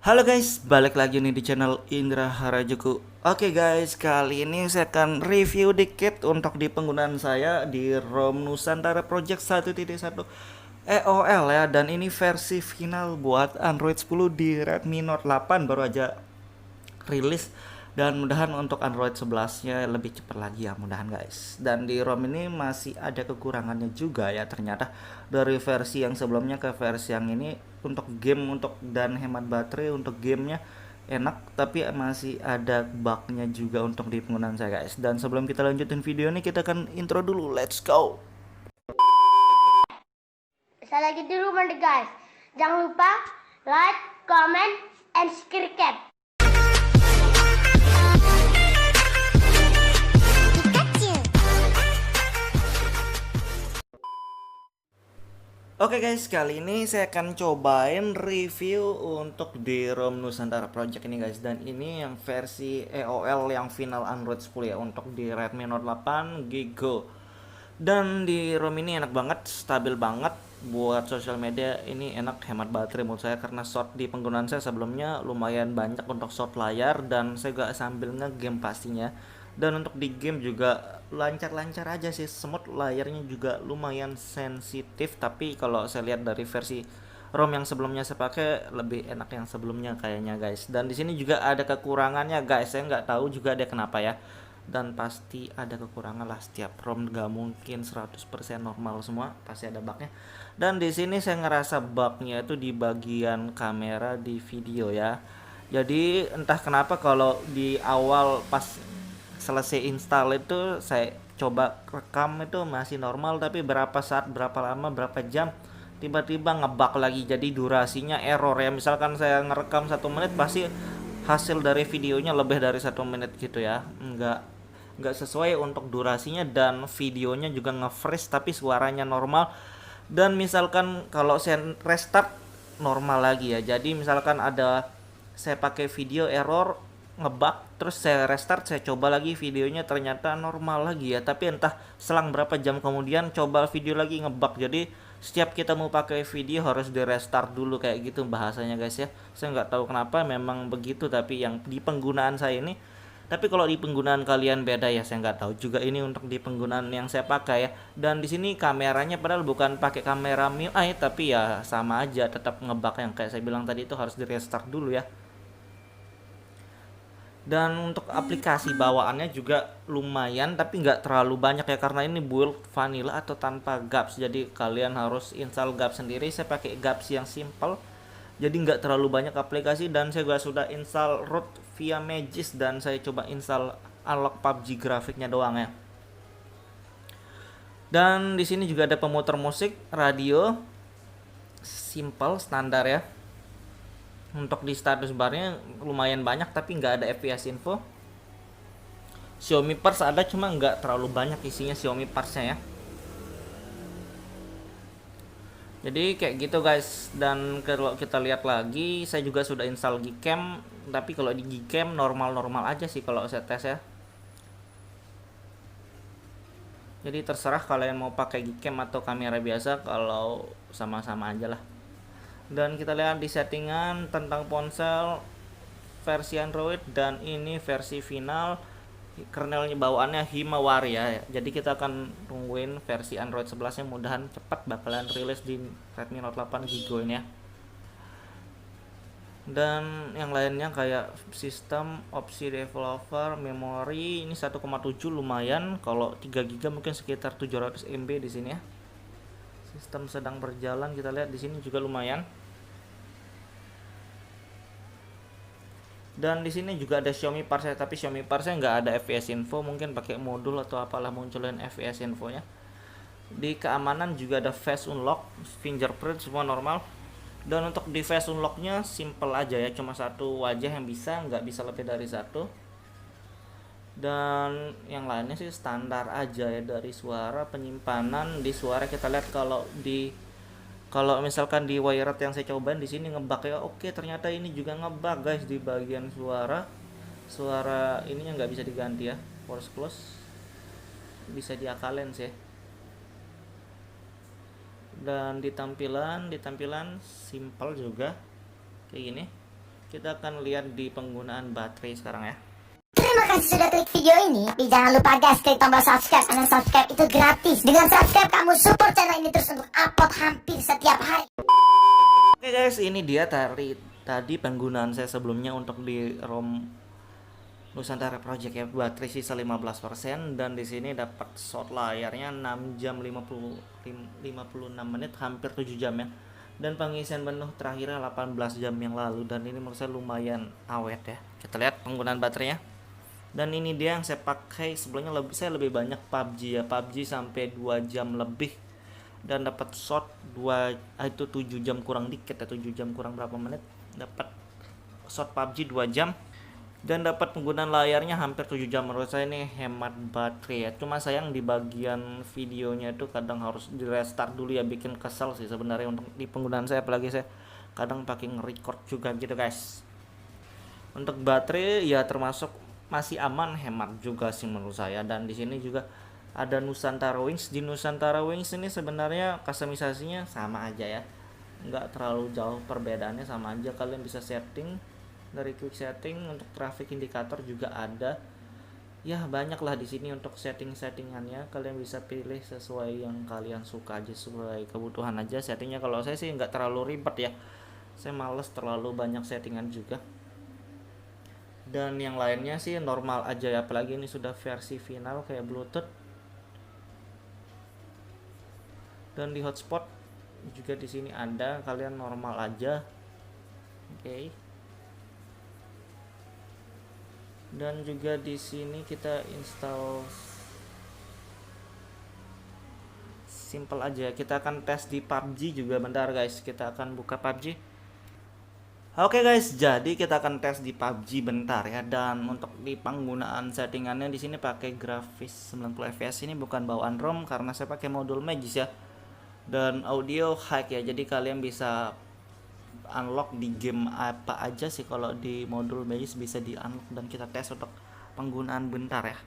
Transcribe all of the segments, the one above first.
Halo guys, balik lagi nih di channel Indra Harajuku. Oke guys, kali ini saya akan review dikit untuk di penggunaan saya di ROM Nusantara Project 1.1 EOL ya. Dan ini versi final buat Android 10 di Redmi Note 8 baru aja rilis. Dan mudahan untuk Android 11-nya lebih cepat lagi ya, mudahan guys. Dan di ROM ini masih ada kekurangannya juga ya ternyata dari versi yang sebelumnya ke versi yang ini. Untuk game dan hemat baterai untuk gamenya enak, tapi masih ada bugnya juga untuk di penggunaan saya guys. Dan sebelum kita lanjutin video ini, kita akan intro dulu, let's go. Saya lagi di rumah nih guys. Jangan lupa like, comment, and subscribe. Oke guys, kali ini saya akan cobain review untuk di ROM Nusantara Project ini guys. Dan ini yang versi EOL yang final Android 10 ya, untuk di Redmi Note 8 Gigo. Dan di ROM ini enak banget, stabil banget buat sosial media. Ini enak, hemat baterai menurut saya karena shot di penggunaan saya sebelumnya lumayan banyak untuk shot layar, dan saya juga sambil nge-game pastinya. Dan untuk di game juga lancar-lancar aja sih, smooth, layarnya juga lumayan sensitif. Tapi kalau saya lihat dari versi ROM yang sebelumnya saya pakai, lebih enak yang sebelumnya kayaknya guys. Dan di sini juga ada kekurangannya guys, saya nggak tahu juga dia kenapa ya. Dan pasti ada kekurangan lah, setiap ROM nggak mungkin 100% normal semua, pasti ada bugnya. Dan di sini saya ngerasa bugnya itu di bagian kamera di video ya. Jadi entah kenapa kalau di awal pas selesai install itu saya coba rekam itu masih normal, tapi berapa saat, berapa lama, berapa jam tiba-tiba ngebug lagi, jadi durasinya error ya. Misalkan saya ngerekam 1 menit, pasti hasil dari videonya lebih dari 1 menit gitu ya, nggak sesuai untuk durasinya. Dan videonya juga nge-freeze tapi suaranya normal. Dan misalkan kalau saya restart, normal lagi ya. Jadi misalkan ada, saya pakai video error ngebug, terus saya restart, saya coba lagi videonya, ternyata normal lagi ya. Tapi entah selang berapa jam kemudian coba video lagi ngebug. Jadi setiap kita mau pakai video harus di restart dulu kayak gitu bahasanya guys ya. Saya nggak tahu kenapa memang begitu, tapi yang di penggunaan saya ini. Tapi kalau di penggunaan kalian beda ya, saya nggak tahu juga ini untuk di penggunaan yang saya pakai ya. Dan di sini kameranya padahal bukan pakai kamera MIUI, tapi ya sama aja tetap ngebug, yang kayak saya bilang tadi itu harus di restart dulu ya. Dan untuk aplikasi bawaannya juga lumayan, tapi nggak terlalu banyak ya, karena ini build vanilla atau tanpa gaps. Jadi kalian harus install gaps sendiri. Saya pakai gaps yang simple, jadi nggak terlalu banyak aplikasi. Dan saya juga sudah install root via Magis, dan saya coba install unlock PUBG grafiknya doang ya. Dan di sini juga ada pemutar musik, radio, simple, standar ya. Untuk di status barnya lumayan banyak, tapi nggak ada FPS info. Xiaomi Parts ada, cuma nggak terlalu banyak isinya Xiaomi Partsnya ya. Jadi kayak gitu guys. Dan kalau kita lihat lagi, saya juga sudah install Gcam, tapi kalau di Gcam normal-normal aja sih kalau saya tes ya. Jadi terserah kalian mau pakai Gcam atau kamera biasa, kalau sama-sama aja lah. Dan kita lihat di settingan tentang ponsel versi Android, dan ini versi final. Kernelnya bawaannya Himawari ya. Jadi kita akan tungguin versi Android 11 nya, mudahan cepat bakalan rilis di Redmi Note 8 Gigo ini ya. Dan yang lainnya kayak sistem, opsi developer, memori ini 1,7 lumayan. Kalau 3 GB mungkin sekitar 700 MB di sini ya. Sistem sedang berjalan, kita lihat di sini juga lumayan. Dan di sini juga ada Xiaomi Parts, tapi Xiaomi Parts nggak ada FPS info, mungkin pakai modul atau apalah munculin FPS infonya. Di keamanan juga ada face unlock, fingerprint, semua normal. Dan untuk di face unlocknya simple aja ya, cuma satu wajah yang bisa, nggak bisa lebih dari satu. Dan yang lainnya sih standar aja ya. Dari suara, penyimpanan di suara kita lihat, kalau misalkan di wired yang saya cobain di sini ngebug ya. Oke, ternyata ini juga ngebug guys di bagian suara ininya nggak bisa diganti ya, force close bisa diakalin sih. Dan di tampilan simple juga kayak gini. Kita akan lihat di penggunaan baterai sekarang ya. Terima kasih sudah klik video ini. Tapi jangan lupa guys, klik tombol subscribe. Karena subscribe itu gratis. Dengan subscribe kamu support channel ini terus untuk upload hampir setiap hari. Oke guys, ini dia tadi penggunaan saya sebelumnya untuk di ROM Nusantara Project ya. Baterai sisa 15% dan di sini dapat shot layarnya 6 jam 56 menit, hampir 7 jam ya. Dan pengisian penuh terakhirnya 18 jam yang lalu, dan ini menurut saya lumayan awet ya. Kita lihat penggunaan baterainya. Dan ini dia yang saya pakai sebelumnya, saya lebih banyak PUBG ya. PUBG sampai 2 jam lebih dan dapat shot 7 jam kurang dikit ya, 7 jam kurang berapa menit dapat shot PUBG 2 jam dan dapat penggunaan layarnya hampir 7 jam. Menurut saya ini hemat baterai ya. Cuma sayang di bagian videonya itu kadang harus di restart dulu ya, bikin kesel sih sebenarnya untuk di penggunaan saya, apalagi saya kadang pakai nge-record juga gitu guys. Untuk baterai ya termasuk masih aman, hemat juga sih menurut saya. Dan di sini juga ada Nusantara Wings. Di Nusantara Wings ini sebenarnya customisasinya sama aja ya, nggak terlalu jauh perbedaannya, sama aja. Kalian bisa setting dari quick setting, untuk traffic indicator juga ada ya, banyak lah di sini untuk settingannya. Kalian bisa pilih sesuai yang kalian suka aja, sesuai kebutuhan aja settingnya. Kalau saya sih nggak terlalu ribet ya, saya males terlalu banyak settingan juga. Dan yang lainnya sih normal aja ya, apalagi ini sudah versi final kayak Bluetooth. Dan di hotspot juga di sini ada, kalian normal aja. Oke. Dan juga di sini kita install simple aja. Kita akan tes di PUBG juga bentar guys. Kita akan buka PUBG. Oke guys, jadi kita akan tes di PUBG bentar ya. Dan untuk di penggunaan settingannya di sini pakai grafis 90 fps. Ini bukan bawaan ROM karena saya pakai modul Magis ya. Dan audio high ya. Jadi kalian bisa unlock di game apa aja sih kalau di modul Magis bisa di unlock. Dan kita tes untuk penggunaan bentar ya.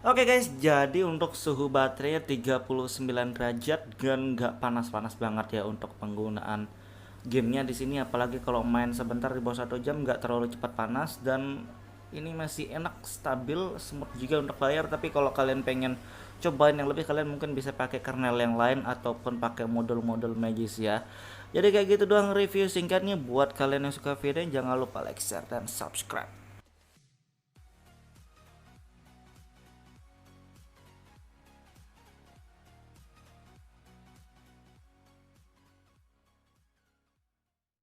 Oke guys, jadi untuk suhu baterainya 39 derajat dan nggak panas-panas banget ya untuk penggunaan gamenya di sini, apalagi kalau main sebentar di bawah 1 jam nggak terlalu cepat panas, dan ini masih enak, stabil, smooth juga untuk layar. Tapi kalau kalian pengen cobain yang lebih, kalian mungkin bisa pakai kernel yang lain ataupun pakai modul-modul Magis ya. Jadi kayak gitu doang review singkatnya. Buat kalian yang suka video, jangan lupa like, share, dan subscribe.